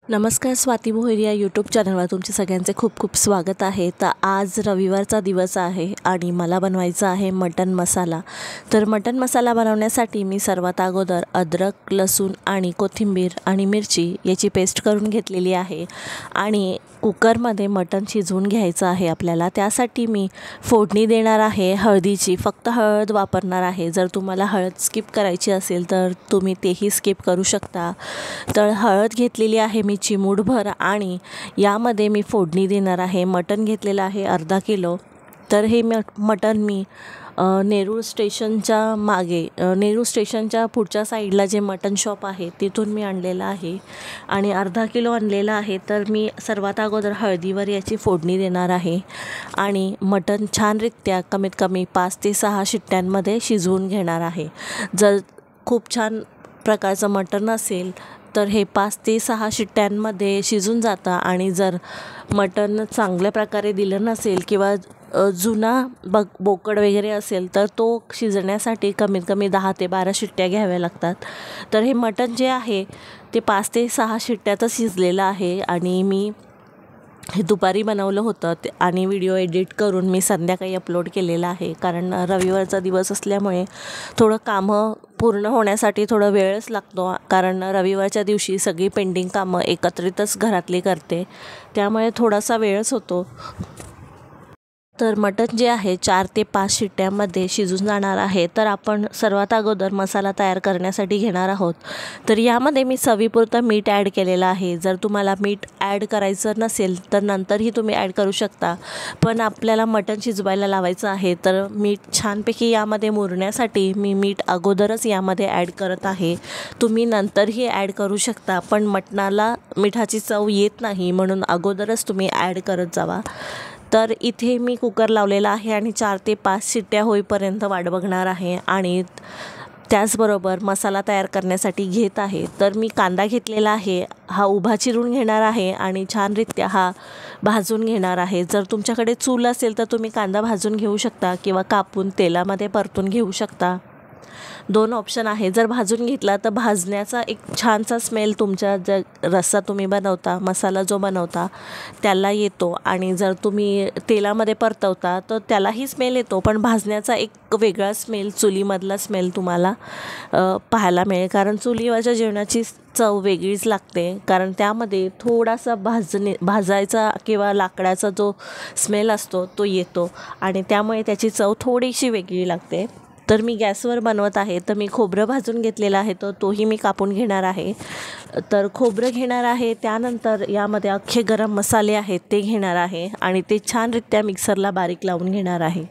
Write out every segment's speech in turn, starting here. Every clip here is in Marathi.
नमस्कार, स्वाती मोहिरी या यूट्यूब चॅनलवर तुमचे सगळ्यांचे खूप खूप स्वागत आहे। तर आज रविवारचा दिवस आहे आणि मला बनवायचा आहे मटन मसाला। तर मटन मसाला बनवण्यासाठी मी सर्वात अगोदर अद्रक, लसूण आणि कोथिंबीर आणि मिरची याची पेस्ट करून घेतलेली आहे आणि कुकरमध्ये मटन शिजवून घ्यायचं आहे आपल्याला। त्यासाठी मी फोडणी देणार आहे हळदीची, फक्त हळद वापरणार आहे। जर तुम्हाला हळद स्किप करायची असेल तर तुम्ही तेही स्किप करू शकता। तर हळद घेतलेली आहे मी चिमूटभर आणि यामध्ये मी फोडणी देणार आहे। मटन घेतलेलं आहे अर्धा किलो। तर हे मटन मी नेरूळ स्टेशनच्या मागे, नेरूळ स्टेशनच्या पुढच्या साईडला जे मटन शॉप आहे तिथून मी आणलेलं आहे आणि अर्धा किलो आणलेलं आहे। तर मी सर्वात अगोदर हळदीवर याची फोडणी देणार आहे आणि मटन छानरित्या कमीत कमी 5 ते 6 शिट्ट्यांमध्ये शिजवून घेणार आहे। जर खूप छान प्रकारचं मटन असेल तर हे 5 ते 6 शिट्ट्यांमध्ये शिजून जातं आणि जर मटन चांगल्या प्रकारे दिलं नसेल किंवा जुना बोकड वगैरे असेल तर तो शिजण्यासाठी कमीत कमी 10 ते 12 शिट्ट्या घ्याव्या लागतात। तर हे मटन जे आहे ते 5 ते 6 शिट्ट्यातच शिजलेलं आहे आणि मी हे दुपारी बनवलं होतं आणि व्हिडिओ एडिट करून मी संध्याकाळी अपलोड केलेला आहे, कारण रविवारचा दिवस असल्यामुळे थोडं कामं पूर्ण होण्यासाठी थोडा वेळच लागतो, कारण रविवारच्या दिवशी सगळी पेंडिंग कामं एकत्रितच घरातली करते, त्यामुळे थोडासा वेळच होतो। तर मटन जे आहे 4 ते 5 शिट्ट्यामध्ये शिजून जाणार आहे। तर आपण सर्वात अगोदर मसाला तयार करण्यासाठी घेणार आहोत। तर यामध्ये मी चवीपुरतं मीठ ॲड केलेलं आहे। जर तुम्हाला मीठ ॲड करायचं नसेल तर नंतरही तुम्ही ॲड करू शकता, पण आपल्याला मटन शिजवायला लावायचं आहे तर मीठ छानपैकी यामध्ये मुरण्यासाठी मी मीठ अगोदरच यामध्ये ॲड करत आहे। तुम्ही नंतरही ॲड करू शकता, पण मटणाला मिठाची चव येत नाही म्हणून अगोदरच तुम्ही ॲड करत जावा। तर इथे मी कुकर लावलेला आहे आणि 4 ते 5 शिट्ट्या होईपर्यंत वाट बघणार आहे आणि त्याचबरोबर मसाला तयार करण्यासाठी घेत आहे। तर मी कांदा घेतलेला आहे, हा उभा चिरून घेणार आहे आणि छानरित्या हा भाजून घेणार आहे। जर तुमच्याकडे चूल असेल तर तुम्ही कांदा भाजून घेऊ शकता किंवा कापून तेलामध्ये परतून घेऊ शकता, 2 ऑप्शन आहे। जर भाजून घेतला तर भाजण्याचा एक छानसा स्मेल तुमच्या जर रस्सा तुम्ही बनवता, मसाला जो बनवता त्याला येतो आणि जर तुम्ही तेलामध्ये परतवता तर त्यालाही स्मेल येतो, पण भाजण्याचा एक वेगळा स्मेल, चुलीमधला स्मेल तुम्हाला पाहायला मिळेल, कारण चुलीवरच्या जेवणाची चव वेगळीच लागते, कारण त्यामध्ये थोडासा भाजायचा किंवा लाकडाचा जो स्मेल असतो तो येतो आणि त्यामुळे त्याची चव थोडीशी वेगळी लागते। तर मी गॅसवर बनवत आहे, तर मी खोबरं भाजून घेतलेलं आहे, तर तोही मी कापून घेणार आहे। तर खोबरं घेणार आहे, त्यानंतर यामध्ये अख्खे गरम मसाले आहेत ते घेणार आहे आणि ते छानरित्या मिक्सरला बारीक लावून घेणार आहे।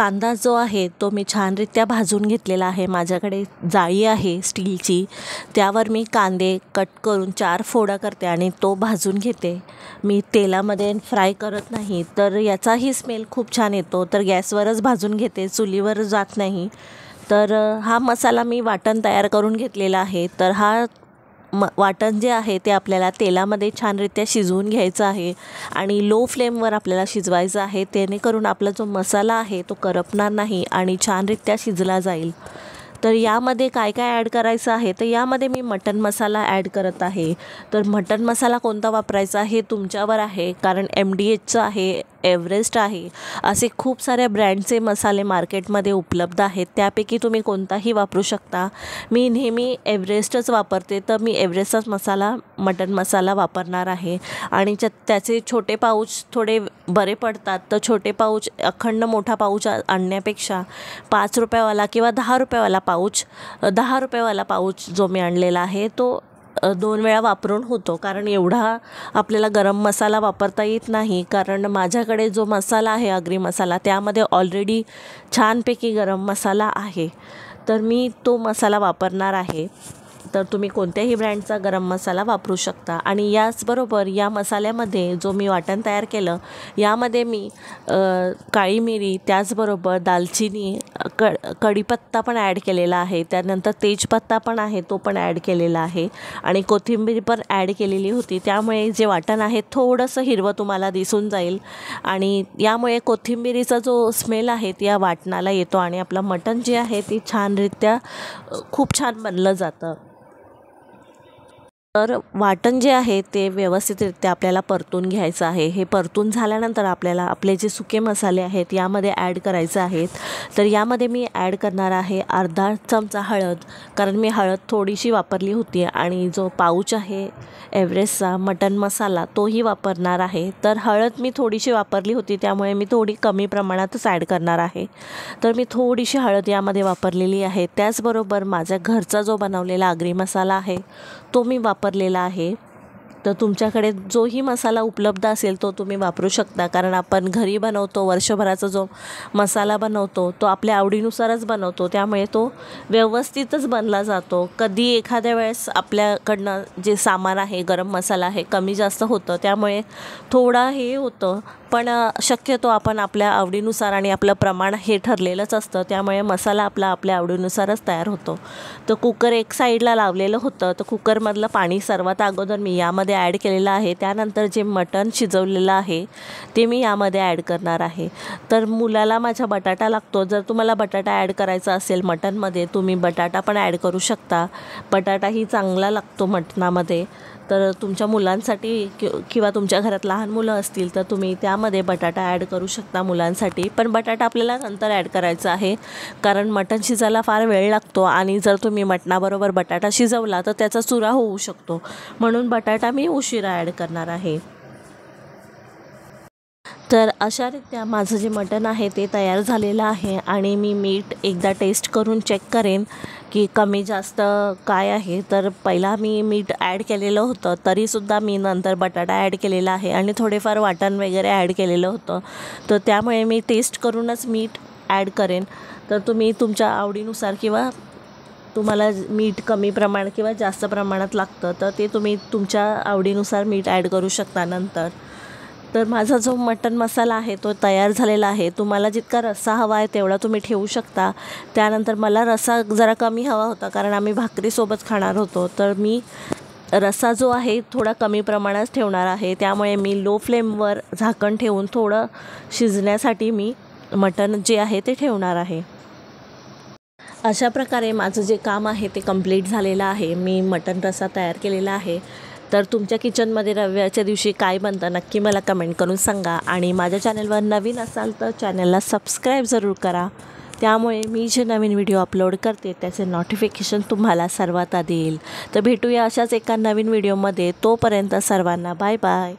कांदा जो आहे तो मी छानरित्या भाजून घेतलेला आहे। माझ्याकडे जाळी आहे स्टीलची, त्यावर मी कांदे कट करून 4 फोडा करते आणि तो भाजून घेते। मी तेलामध्ये फ्राय करत नाही, तर याचाही स्मेल खूप छान येतो। तर गॅसवरच भाजून घेते, चुलीवर जात नाही। तर हा मसाला मी वाटण तयार करून घेतलेला आहे। तर हा वाटण जे आहे ते आपल्याला तेलामध्ये छानरित्या शिजवून घ्यायचं आहे आणि लो फ्लेमवर आपल्याला शिजवायचं आहे, जेणेकरून आपला जो मसाला आहे तो करपणार नाही आणि छानरित्या शिजला जाईल। तर यामध्ये काय काय ॲड करायचं आहे, तर यामध्ये मी मटण मसाला ॲड करत आहे। तर मटण मसाला कोणता वापरायचा हे तुमच्यावर आहे, कारण MDHचा आहे, एव्हरेस्ट आहे, असे खूप साऱ्या ब्रँडचे मसाले मार्केटमध्ये उपलब्ध आहेत। त्यापैकी तुम्ही कोणताही वापरू शकता। मी नेहमी एव्हरेस्टच वापरते, तर मी एव्हरेस्टचाच मटण मसाला वापरणार आहे। आणि त्याचे छोटे पाऊच थोडे बरे पडतात, तर छोटे पाऊच अखंड मोठा पाऊच आणण्यापेक्षा 5 रुपयावाला किंवा 10 रुपयावाला पाऊच 10 रुपयावाला पाऊच जो मी आणलेला आहे तो 2 वेळा वापरून होतो। कारण एवढा आपल्याला गरम मसाला वापरता येत नाही, कारण माझ्याकडे जो मसाला आहे आगरी मसाला त्यामध्ये ऑलरेडी छानपैकी गरम मसाला आहे, तर मी तो मसाला वापरणार आहे। तर तुम्ही कोणत्याही ब्रँडचा गरम मसाला वापरू शकता। आणि याचबरोबर या मसाल्यामध्ये जो मी वाटण तयार केलं यामध्ये मी काळी मिरी, त्याचबरोबर दालचिनी, कढीपत्ता पण ॲड केलेला आहे, त्यानंतर तेजपत्ता पण आहे तो पण ॲड केलेला आहे आणि कोथिंबीर पण ॲड केलेली होती। त्यामुळे जे वाटण आहे थोडंसं हिरवं तुम्हाला दिसून जाईल आणि यामुळे कोथिंबीरीचा जो स्मेल आहे त्या वाटणाला येतो आणि आपलं मटण जे आहे ते छानरित्या खूप छान बनलं जातं। तर वाटण जे आहे ते व्यवस्थितरित्या आपल्याला परतून घ्यायचं आहे। हे परतून झाल्यानंतर आपल्याला आपले जे सुके मसाले आहेत यामध्ये ॲड करायचे आहेत। तर यामध्ये मी ॲड करणार आहे अर्धा चमचा हळद, कारण मी हळद थोडीशी वापरली होती आणि जो पाऊच आहे एव्हरेस्टचा मटण मसाला तोही वापरणार आहे। तर हळद मी थोडीशी वापरली होती, त्यामुळे मी थोडी कमी प्रमाणातच ॲड करणार आहे। तर मी थोडीशी हळद यामध्ये वापरलेली आहे। त्याचबरोबर माझ्या घरचा जो बनवलेला आगरी मसाला आहे तो मी वापरलेला आहे। तर तुमच्याकडे जोही मसाला उपलब्ध असेल तो तुम्ही वापरू शकता, कारण आपण घरी बनवतो, वर्षभराचा जो मसाला बनवतो तो आपल्या आवडीनुसारच बनवतो, त्यामुळे तो व्यवस्थितच बनला जातो। कधी एखाद्या वेळेस आपल्याकडनं जे सामान आहे गरम मसाला आहे कमी जास्त होतं, त्यामुळे थोडा हे होतं, पण शक्यतो आपण आपल्या आवडीनुसार आणि आपलं प्रमाण हे ठरलेलंच असतं, त्यामुळे मसाला आपल्या आवडीनुसारच तयार होतो। तर कुकर एक साईडला लावलेलं होतं, तर कुकरमधलं पाणी सर्वात अगोदर मी यामध्ये ॲड केलेलं आहे। त्यानंतर जे मटण शिजवलेलं आहे ते मी यामध्ये ॲड करणार आहे। तर मुलाला माझ्या बटाटा लागतो, जर तुम्हाला बटाटा ॲड करायचा असेल मटणमध्ये तुम्ही बटाटा पण ॲड करू शकता। बटाटाही चांगला लागतो मटणामध्ये, तर तुमच्या मुलांसाठी किंवा तुमच्या घरात लहान मुलं असतील तर तुम्ही त्यामध्ये बटाटा ॲड करू शकता मुलांसाठी। पण बटाटा आपल्याला नंतर ॲड करायचा आहे, कारण मटण शिजायला फार वेळ लागतो आणि जर तुम्ही मटणाबरोबर बटाटा शिजवला तर त्याचा चुरा होऊ शकतो, म्हणून बटाटा मी उशिरा ॲड करणार आहे। तर अशारित्या माझं जे मटण आहे ते तयार झालेलं आहे आणि मी मीठ एकदा टेस्ट करून चेक करेन की कमी जास्त काय आहे। तर पहिला मी मीठ ॲड केलेलं होतं, तरीसुद्धा मी नंतर बटाटा ॲड केलेला आहे आणि थोडेफार वाटण वगैरे ॲड केलेलं होतं, तर त्यामुळे मी टेस्ट करूनच मीठ ॲड करेन। तर तुम्ही तुमच्या आवडीनुसार किंवा तुम्हाला मीठ कमी प्रमाण किंवा जास्त प्रमाणात लागतं तर ते तुम्ही तुमच्या आवडीनुसार मीठ ॲड करू शकता नंतर। तर माझा जो मटण मसाला आहे तो तयार झालेला आहे। तुम्हाला जितका रस्सा हवा आहे तेवढा तुम्ही ठेवू शकता। त्यानंतर मला रस्सा जरा कमी हवा होता, कारण आम्ही भाकरीसोबत खाणार होतो, तर मी रस्सा जो आहे थोडा कमी प्रमाणात ठेवणार आहे। त्यामुळे मी लो फ्लेमवर झाकण ठेवून थोडं शिजण्यासाठी मी मटण जे आहे ते ठेवणार आहे। अशा प्रकारे माझं जे काम आहे ते कंप्लीट झालेलं आहे। मी मटण रस्सा तयार केलेला आहे। तर तुमच्या किचनमध्ये रविवारच्या दिवशी काय बनतं नक्की मला कमेंट करून सांगा आणि माझ्या चॅनलवर नवीन असाल तर चॅनलला सबस्क्राईब जरूर करा, त्यामुळे मी जे नवीन व्हिडिओ अपलोड करते त्याचे नोटिफिकेशन तुम्हाला सर्वात आधी येईल। तर भेटूया अशाच एका नवीन व्हिडिओमध्ये, तोपर्यंत सर्वांना बाय बाय।